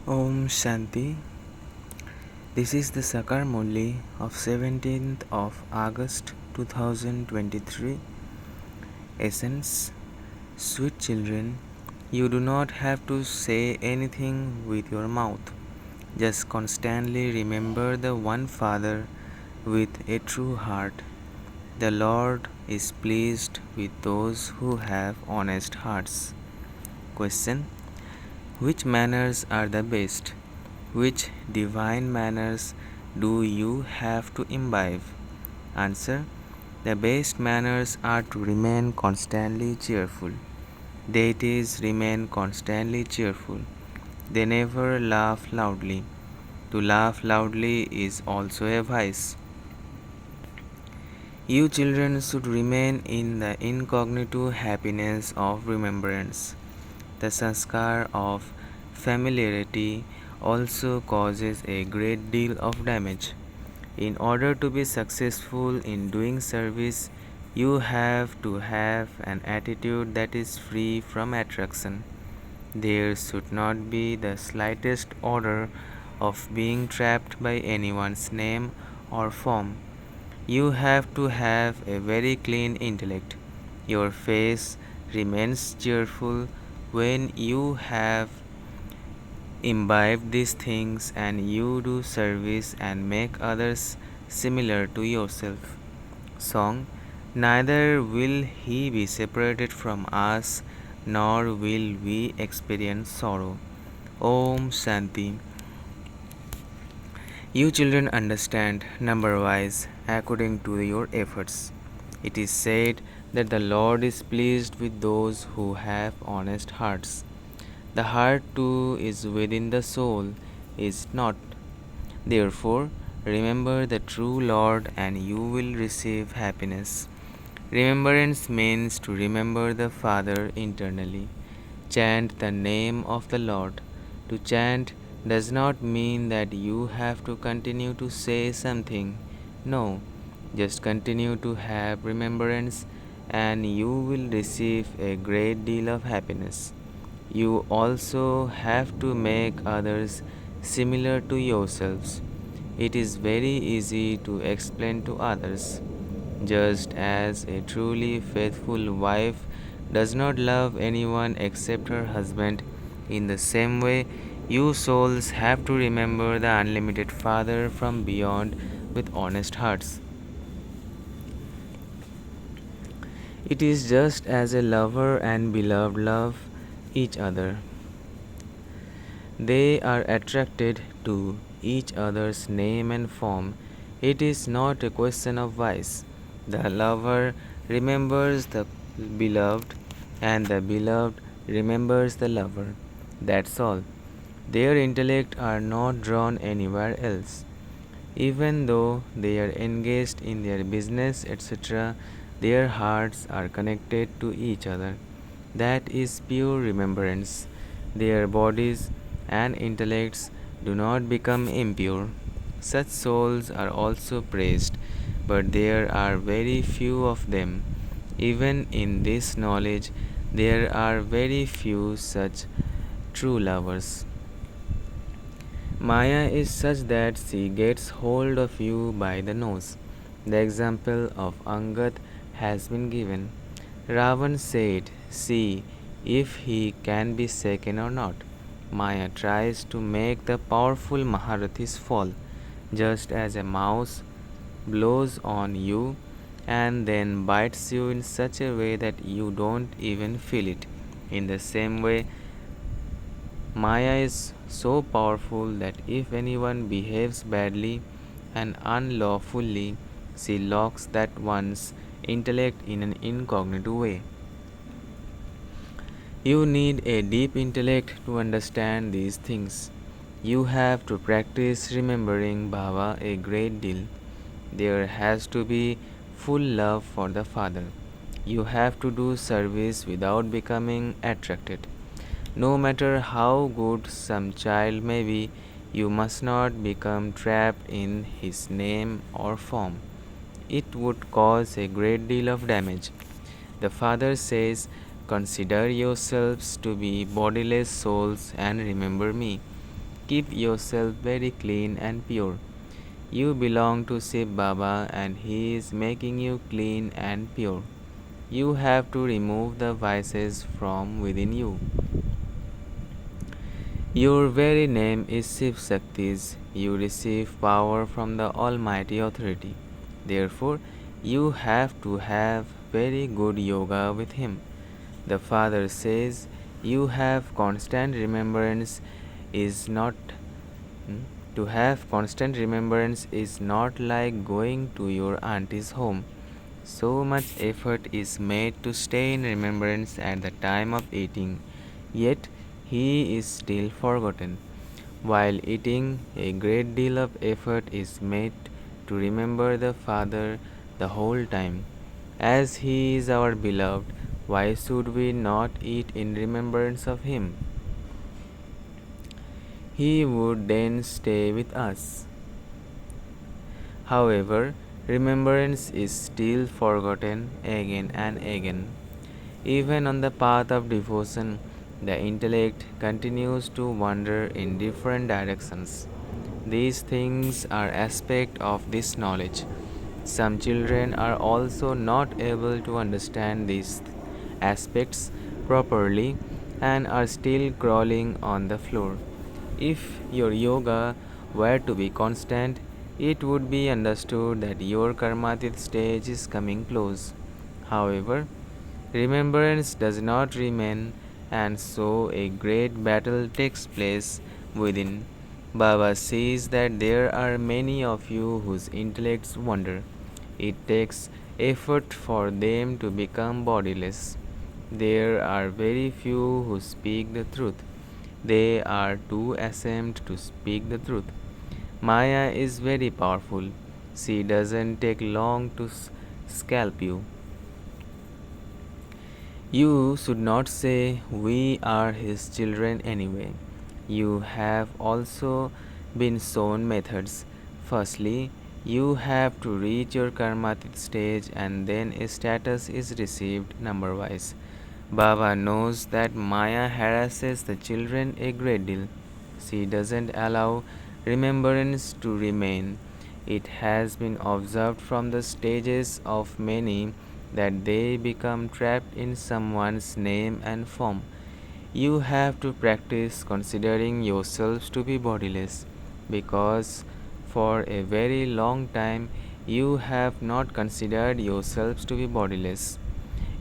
Om Shanti. This is the Sakar Murli of 17th of August 2023. Essence. Sweet children, you do not have to say anything with your mouth. Just constantly remember the one Father with a true heart. The Lord is pleased with those who have honest hearts. Question. Which manners are the best? Which divine manners do you have to imbibe? Answer. The best manners are to remain constantly cheerful. Deities remain constantly cheerful. They never laugh loudly. To laugh loudly is also a vice. You children should remain in the incognito happiness of remembrance. The sanskar of familiarity also causes a great deal of damage. In order to be successful in doing service, you have to have an attitude that is free from attraction. There should not be the slightest odor of being trapped by anyone's name or form. You have to have a very clean intellect. Your face remains cheerful when you have imbibed these things and you do service and make others similar to yourself. Song. Neither will he be separated from us, nor will we experience sorrow. Om Shanti. You children understand number wise according to your efforts. It is said that the Lord is pleased with those who have honest hearts. The heart too is within the soul, is not. Therefore, remember the true Lord and you will receive happiness. Remembrance means to remember the Father internally. Chant the name of the Lord. To chant does not mean that you have to continue to say something. No, just continue to have remembrance and you will receive a great deal of happiness. You also have to make others similar to yourselves. It is very easy to explain to others. Just as a truly faithful wife does not love anyone except her husband, in the same way, you souls have to remember the unlimited Father from beyond with honest hearts. It is just as a lover and beloved love each other. They are attracted to each other's name and form. It is not a question of vice. The lover remembers the beloved, and the beloved remembers the lover. That's all. Their intellect are not drawn anywhere else. Even though they are engaged in their business, etc., their hearts are connected to each other. That is pure remembrance. Their bodies and intellects do not become impure. Such souls are also praised, but there are very few of them. Even in this knowledge, there are very few such true lovers. Maya is such that she gets hold of you by the nose. The example of Angad has been given. Ravan said, "See if he can be shaken or not." Maya tries to make the powerful Maharathis fall, just as a mouse blows on you and then bites you in such a way that you don't even feel it. In the same way, Maya is so powerful that if anyone behaves badly and unlawfully, she locks that one's intellect in an incognito way. You need a deep intellect to understand these things. You have to practice remembering Baba a great deal. There has to be full love for the Father. You have to do service without becoming attracted. No matter how good some child may be, you must not become trapped in his name or form. It would cause a great deal of damage. The Father says, "Consider yourselves to be bodiless souls and remember me." keep yourself very clean and pure. You belong to Shiv Baba and he is making you clean and pure. You have to remove the vices from within you. Your very name is Shiv Shakti's. You receive power from the Almighty Authority. Therefore, you have to have very good yoga with Him. The Father says you have constant remembrance is not hmm, to have constant remembrance is not like going to your auntie's home. So much effort is made to stay in remembrance at the time of eating, yet he is still forgotten. While eating, a great deal of effort is made to remember the Father the whole time. As he is our beloved, why should we not eat in remembrance of him? He would then stay with us. However, remembrance is still forgotten again and again. Even on the path of devotion, the intellect continues to wander in different directions. These things are aspects of this knowledge. Some children are also not able to understand these aspects properly and are still crawling on the floor. If your yoga were to be constant, it would be understood that your karmatit stage is coming close. However, remembrance does not remain, and so a great battle takes place within. Baba says that there are many of you whose intellects wander. It takes effort for them to become bodiless. There are very few who speak the truth. They are too ashamed to speak the truth. Maya is very powerful. She doesn't take long to scalp you. You should not say, "We are his children anyway." You have also been shown methods. Firstly, you have to reach your karmatic stage and then a status is received number wise. Baba knows that Maya harasses the children a great deal. She doesn't allow remembrance to remain. It has been observed from the stages of many that they become trapped in someone's name and form. You have to practice considering yourselves to be bodiless because for a very long time you have not considered yourselves to be bodiless.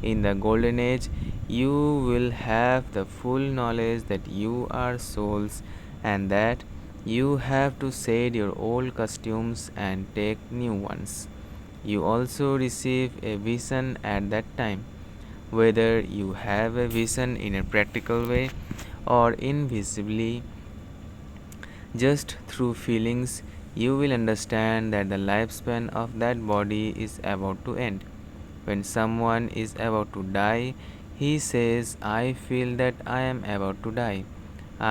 In the golden age, you will have the full knowledge that you are souls and that you have to shed your old costumes and take new ones. You also receive a vision at that time. Whether you have a vision in a practical way or invisibly, just through feelings, you will understand that the lifespan of that body is about to end. When someone is about to die, he says, "I feel that I am about to die.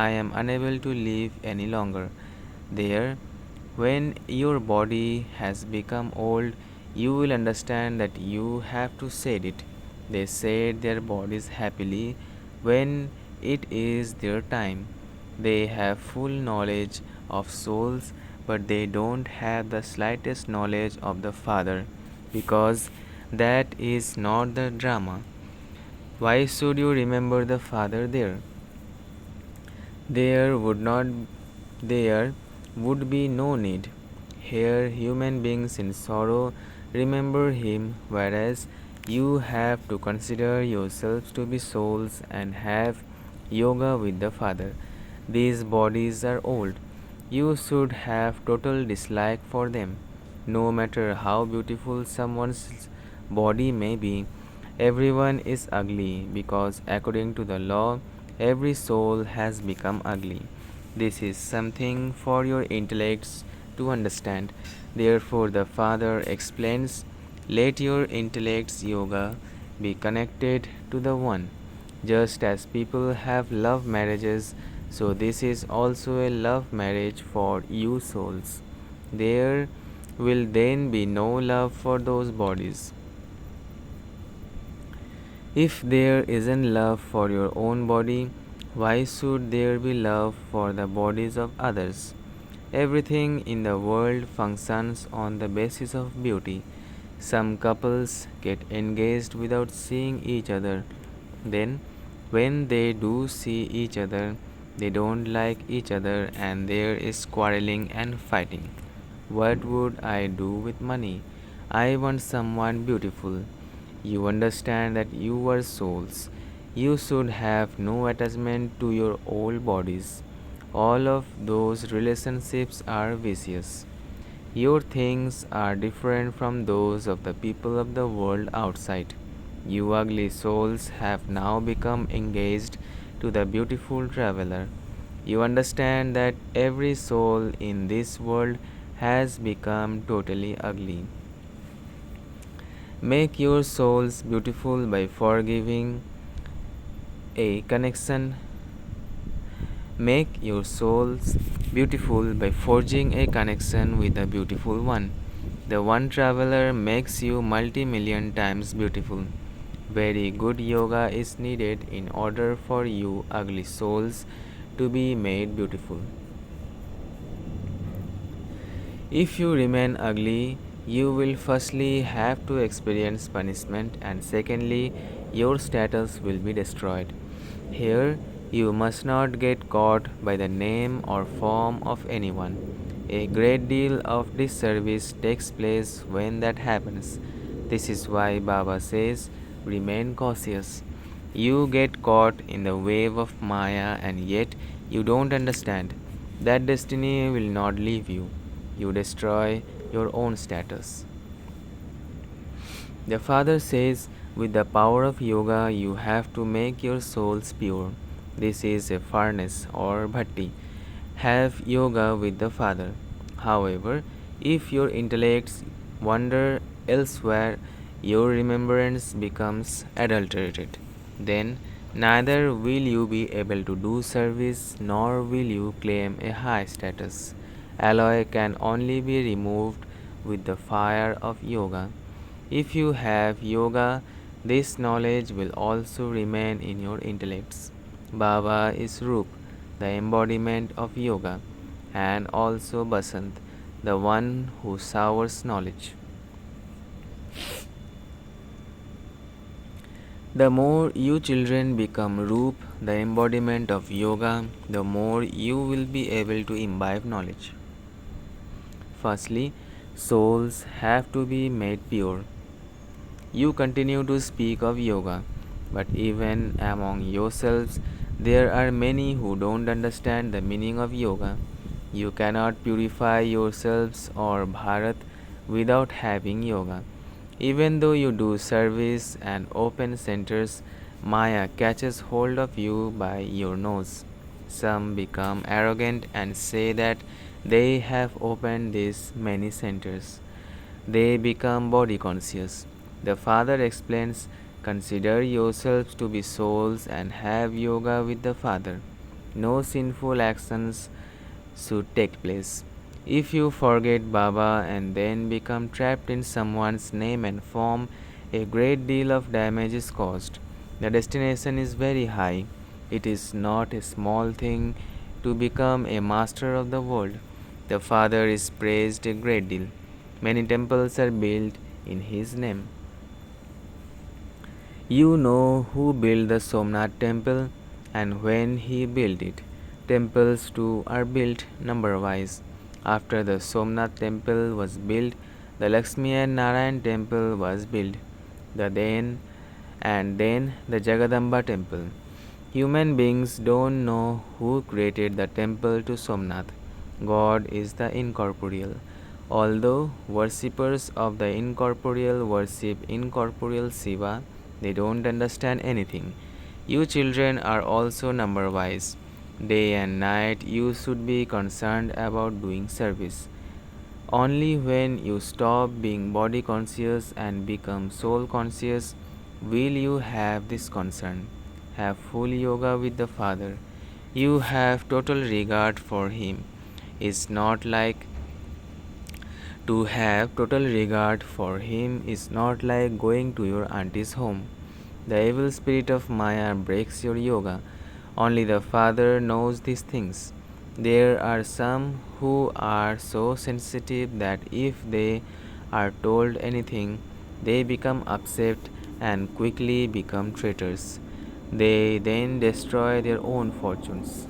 I am unable to live any longer." There, when your body has become old, you will understand that you have to shed it. They shed their bodies happily when it is their time. They have full knowledge of souls, but they don't have the slightest knowledge of the Father, because that is not the drama. Why should you remember the Father there? There would not there would be no need. Here human beings in sorrow remember him, whereas you have to consider yourselves to be souls and have yoga with the Father. These bodies are old. You should have total dislike for them. No matter how beautiful someone's body may be, everyone is ugly because according to the law, every soul has become ugly. This is something for your intellects to understand. Therefore, the Father explains, let your intellect's yoga be connected to the One. Just as people have love marriages, so this is also a love marriage for you souls. There will then be no love for those bodies. If there isn't love for your own body, Why should there be love for the bodies of others? Everything in the world functions on the basis of beauty. Some couples get engaged without seeing each other. Then, when they do see each other, they don't like each other and there is quarreling and fighting. What would I do with money? I want someone beautiful. You understand that you are souls. You should have no attachment to your old bodies. All of those relationships are vicious. Your things are different from those of the people of the world outside. You ugly souls have now become engaged to the beautiful traveler. You understand that every soul in this world has become totally ugly. Make your souls beautiful by forgiving a connection. Make your souls beautiful by forging a connection with the beautiful one. The one traveler makes you multi-million times beautiful. Very good yoga is needed in order for you ugly souls to be made beautiful. If you remain ugly, you will firstly have to experience punishment, and secondly, your status will be destroyed. Here, you must not get caught by the name or form of anyone. A great deal of disservice takes place when that happens. This is why Baba says, remain cautious. You get caught in the wave of Maya and yet you don't understand. That destiny will not leave you. You destroy your own status. The Father says, with the power of yoga, you have to make your souls pure. This is a furnace or bhatti. Have yoga with the Father. However, if your intellects wander elsewhere, your remembrance becomes adulterated. Then neither will you be able to do service nor will you claim a high status. Alloy can only be removed with the fire of yoga. If you have yoga, this knowledge will also remain in your intellects. Baba is Rup, the embodiment of yoga, and also Basant, the one who showers knowledge. The more you children become Rup, the embodiment of yoga, the more you will be able to imbibe knowledge. Firstly, souls have to be made pure. You continue to speak of yoga, but even among yourselves, there are many who don't understand the meaning of yoga. You cannot purify yourselves or Bharat without having yoga. Even though you do service and open centers, Maya catches hold of you by your nose. Some become arrogant and say that they have opened these many centers. They become body conscious. The Father explains, consider yourselves to be souls and have yoga with the Father. No sinful actions should take place. If you forget Baba and then become trapped in someone's name and form, a great deal of damage is caused. The destination is very high. It is not a small thing to become a master of the world. The Father is praised a great deal. Many temples are built in his name. You know who built the Somnath temple and when he built it. Temples too are built number wise. After the Somnath temple was built, the Lakshmi and Narayan temple was built. Then the Jagadamba temple. Human beings don't know who created the temple to Somnath. God is the incorporeal. Although worshippers of the incorporeal worship incorporeal Shiva, they don't understand anything. You children are also number wise. Day and night you should be concerned about doing service. Only when you stop being body conscious and become soul conscious will you have this concern. Have full yoga with the Father. You have total regard for Him. It's not like to have total regard for Him is not like going to your auntie's home. The evil spirit of Maya breaks your yoga. Only the Father knows these things. There are some who are so sensitive that if they are told anything, they become upset and quickly become traitors. They then destroy their own fortunes.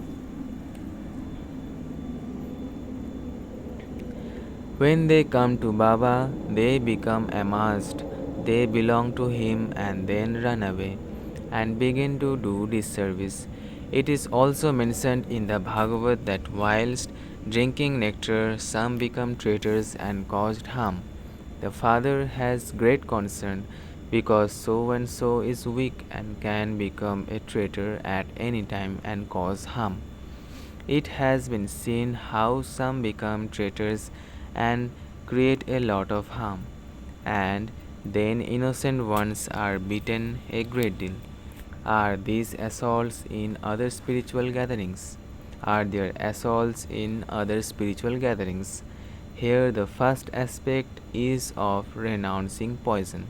When they come to Baba, they become amazed. They belong to him and then run away and begin to do disservice. It is also mentioned in the Bhagavad that whilst drinking nectar, some become traitors and caused harm. The father has great concern because so and so is weak and can become a traitor at any time and cause harm. It has been seen how some become traitors and create a lot of harm, and then innocent ones are beaten a great deal. Are these assaults in other spiritual gatherings? Are there assaults in other spiritual gatherings? Here, the first aspect is of renouncing poison.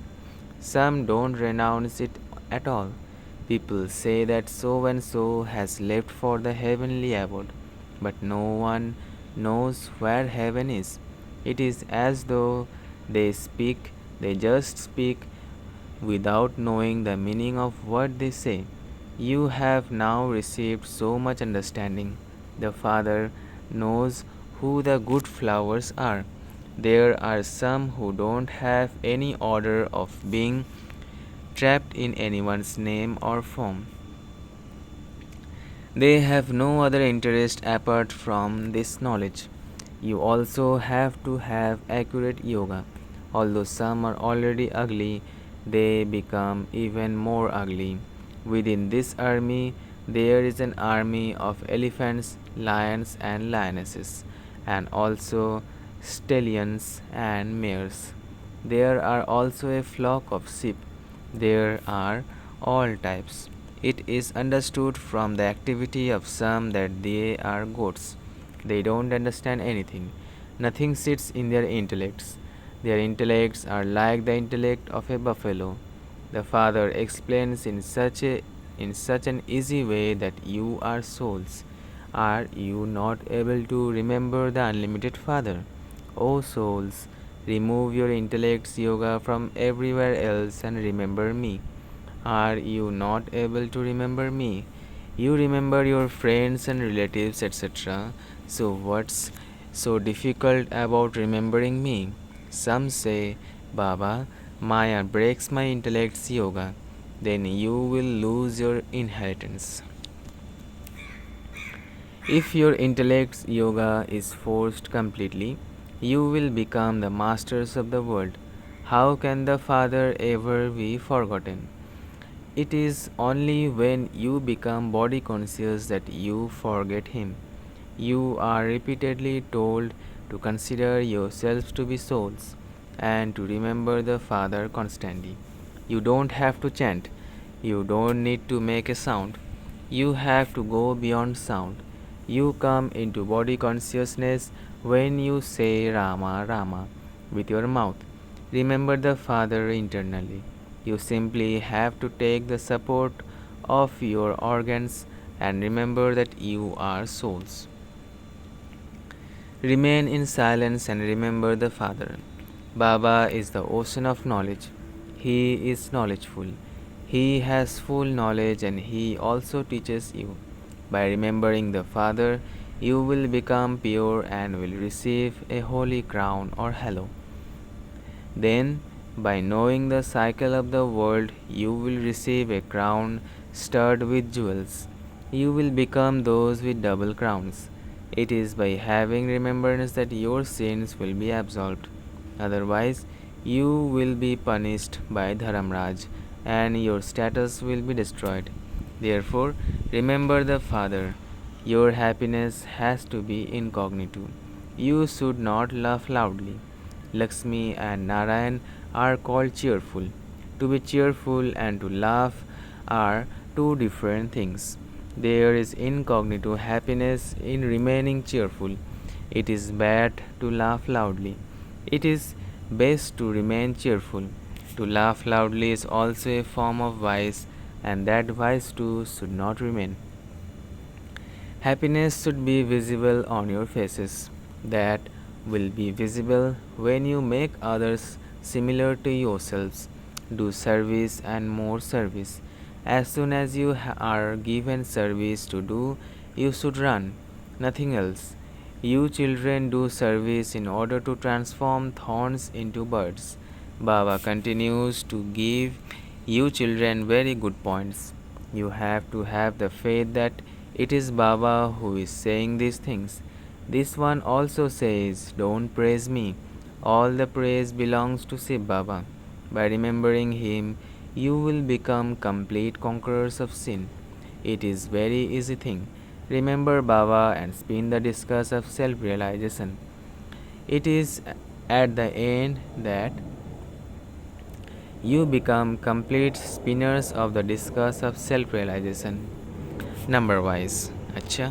Some don't renounce it at all. People say that so and so has left for the heavenly abode, but no one knows where heaven is. It is as though they just speak without knowing the meaning of what they say. You have now received so much understanding. The Father knows who the good flowers are. There are some who don't have any order of being trapped in anyone's name or form. They have no other interest apart from this knowledge. You also have to have accurate yoga. Although some are already ugly, they become even more ugly. Within this army, there is an army of elephants, lions, and lionesses, and also stallions and mares. There are also a flock of sheep. There are all types. It is understood from the activity of some that they are goats. They don't understand anything. Nothing sits in their intellects. Their intellects are like the intellect of a buffalo. The Father explains in such an easy way that you are souls. Are you not able to remember the unlimited Father? O souls, remove your intellect's yoga from everywhere else and remember me. Are you not able to remember me? You remember your friends and relatives, etc. So, what's so difficult about remembering me? Some say, Baba, Maya breaks my intellect's yoga. Then you will lose your inheritance. If your intellect's yoga is forced completely, you will become the masters of the world. How can the Father ever be forgotten? It is only when you become body conscious that you forget Him. You are repeatedly told to consider yourselves to be souls and to remember the Father constantly. You don't have to chant. You don't need to make a sound. You have to go beyond sound. You come into body consciousness when you say Rama, Rama with your mouth. Remember the Father internally. You simply have to take the support of your organs and remember that you are souls. Remain in silence and remember the Father. Baba is the ocean of knowledge. He is knowledgeful. He has full knowledge and he also teaches you. By remembering the Father, you will become pure and will receive a holy crown or halo. Then, by knowing the cycle of the world, you will receive a crown studded with jewels. You will become those with double crowns. It is by having remembrance that your sins will be absolved. Otherwise, you will be punished by Dharamraj and your status will be destroyed. Therefore, remember the Father. Your happiness has to be incognito. You should not laugh loudly. Lakshmi and Narayan are called cheerful. To be cheerful and to laugh are two different things. There is incognito happiness in remaining cheerful. It is bad to laugh loudly. It is best to remain cheerful. To laugh loudly is also a form of vice, and that vice too should not remain. Happiness should be visible on your faces. That will be visible when you make others similar to yourselves. Do service and more service. As soon as you are given service to do, you should run, nothing else. You children do service in order to transform thorns into birds. Baba continues to give you children very good points. You have to have the faith that it is Baba who is saying these things. This one also says, "Don't praise me. All the praise belongs to Shiv Baba. By remembering him, you will become complete conquerors of sin. It is very easy thing. Remember Baba and spin the discus of self-realization. It is at the end that you become complete spinners of the discus of self-realization. Number wise. Acha.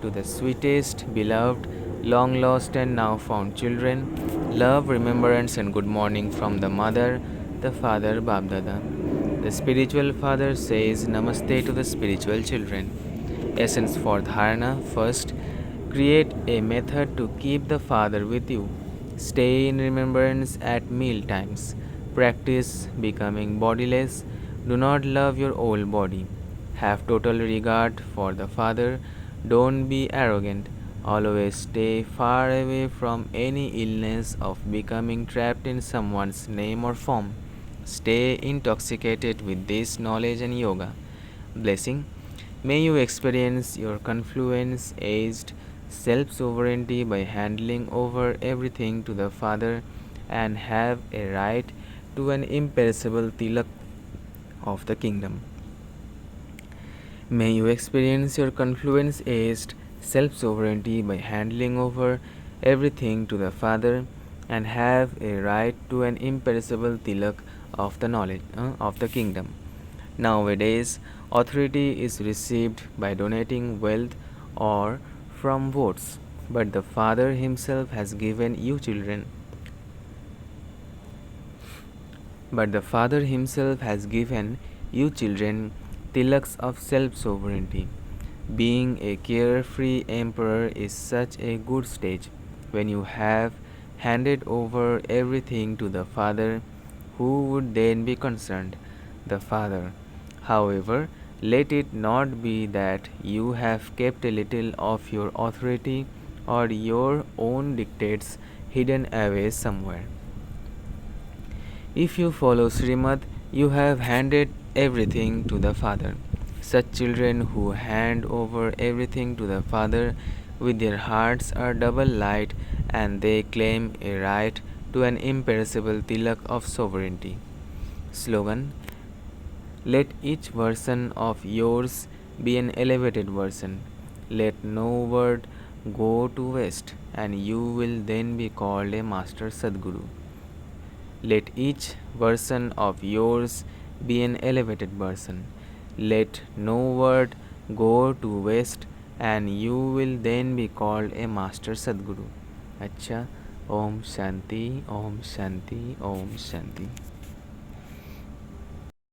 To the sweetest, beloved, long lost and now found children, love, remembrance, and good morning from the mother, the father, Babdada. The spiritual father says Namaste to the spiritual children. Essence for dharana. First, create a method to keep the father with you. Stay in remembrance at meal times. Practice becoming bodiless. Do not love your old body. Have total regard for the Father. Don't be arrogant. Always stay far away from any illness of becoming trapped in someone's name or form. Stay intoxicated with this knowledge and yoga. Blessing. May you experience your confluence, aged self sovereignty by handling over everything to the Father and have a right to an imperishable tilak of the kingdom. May you experience your confluence aged self sovereignty by handling over everything to the Father and have a right to an imperishable tilak of the knowledge of the kingdom. Nowadays, authority is received by donating wealth or from votes, but the Father Himself has given you children. But the Father Himself has given you children tilaks of self sovereignty. Being a carefree emperor is such a good stage when you have handed over everything to the Father, who would then be concerned? The Father. However, let it not be that you have kept a little of your authority or your own dictates hidden away somewhere. If you follow Srimad, you have handed everything to the Father. Such children who hand over everything to the Father with their hearts are double light and they claim a right to an imperishable tilak of sovereignty. Slogan. Let each version of yours be an elevated version. Let no word go to waste, and you will then be called a Master Sadguru. Let each version of yours be an elevated version. Let no word go to waste, and you will then be called a Master Sadguru. Acha. Om Shanti, Om Shanti, Om Shanti.